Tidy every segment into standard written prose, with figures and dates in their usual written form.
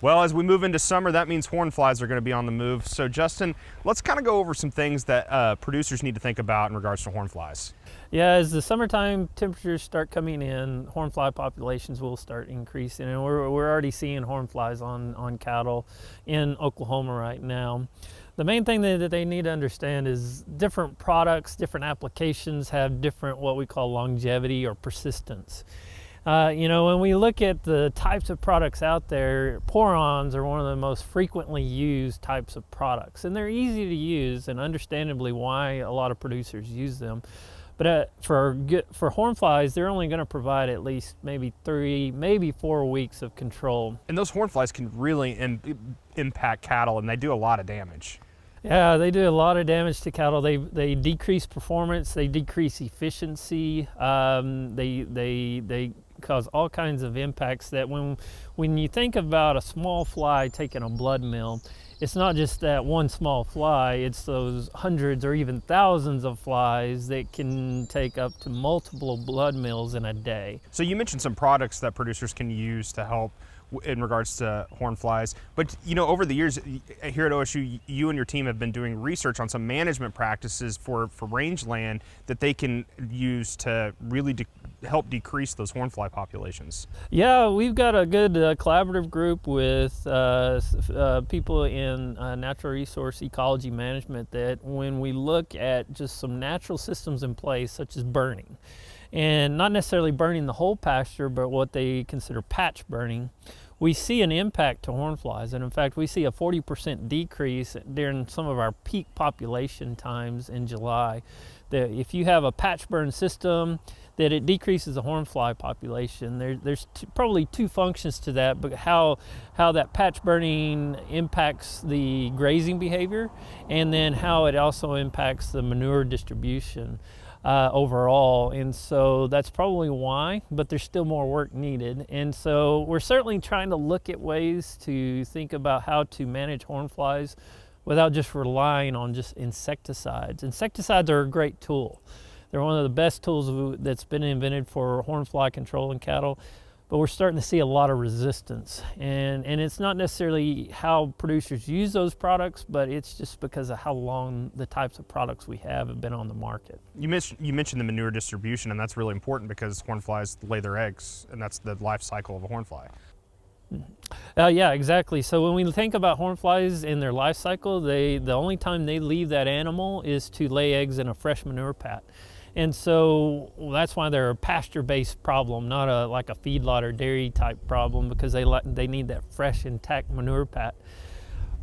Well, as we move into summer, that means horn flies are going to be on the move. So Justin, let's kind of go over some things that producers need to think about in regards to horn flies. Yeah, as the summertime temperatures start coming in, horn fly populations will start increasing, and we're already seeing horn flies on cattle in Oklahoma right now. The main thing that they need to understand is different products, different applications have different what we call longevity or persistence. When we look at the types of products out there, pour-ons are one of the most frequently used types of products, and they're easy to use, and understandably why a lot of producers use them. But for horn flies, they're only going to provide at least maybe 3, maybe 4 weeks of control. And those horn flies can really impact cattle, and they do a lot of damage. Yeah, they do a lot of damage to cattle. They decrease performance, they decrease efficiency, they cause all kinds of impacts that when you think about a small fly taking a blood meal, it's not just that one small fly, it's those hundreds or even thousands of flies that can take up to multiple blood meals in a day. So you mentioned some products that producers can use to help in regards to horn flies, but over the years here at OSU, you and your team have been doing research on some management practices for rangeland that they can use to really help decrease those horn fly populations. Yeah, we've got a good collaborative group with people in natural resource ecology management that when we look at just some natural systems in place, such as burning, and not necessarily burning the whole pasture, but what they consider patch burning, we see an impact to horn flies. And in fact, we see a 40% decrease during some of our peak population times in July. That if you have a patch burn system, that it decreases the horn fly population. There's probably 2 functions to that, but how that patch burning impacts the grazing behavior, and then how it also impacts the manure distribution overall. And so that's probably why, but there's still more work needed. And so we're certainly trying to look at ways to think about how to manage horn flies without just relying on just insecticides. Insecticides are a great tool. They're one of the best tools that's been invented for horn fly control in cattle, but we're starting to see a lot of resistance. And it's not necessarily how producers use those products, but it's just because of how long the types of products we have been on the market. You mentioned the manure distribution, and that's really important because horn flies lay their eggs, and that's the life cycle of a horn fly. Yeah, exactly. So when we think about horn flies in their life cycle, the only time they leave that animal is to lay eggs in a fresh manure pat. And so that's why they're a pasture-based problem, not like a feedlot or dairy type problem, because they need that fresh, intact manure pat.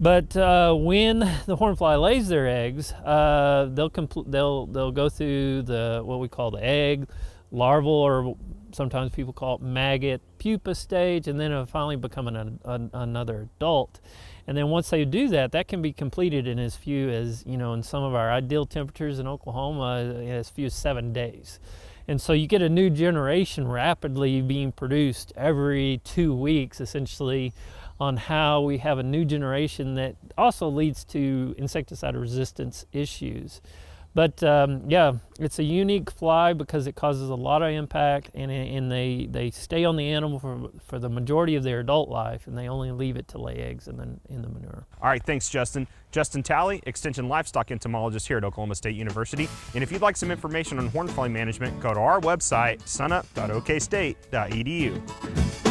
But when the horn fly lays their eggs, they'll go through what we call the egg, larval, or sometimes people call it maggot, pupa stage, and then it'll finally become another adult. And then once they do that, that can be completed in as few as, in some of our ideal temperatures in Oklahoma, as few as 7 days. And so you get a new generation rapidly being produced every 2 weeks, essentially, on how we have a new generation that also leads to insecticide resistance issues. But yeah, it's a unique fly because it causes a lot of impact, and they stay on the animal for the majority of their adult life, and they only leave it to lay eggs in the manure. All right, thanks, Justin. Justin Talley, Extension Livestock Entomologist here at Oklahoma State University. And if you'd like some information on horn fly management, go to our website, sunup.okstate.edu.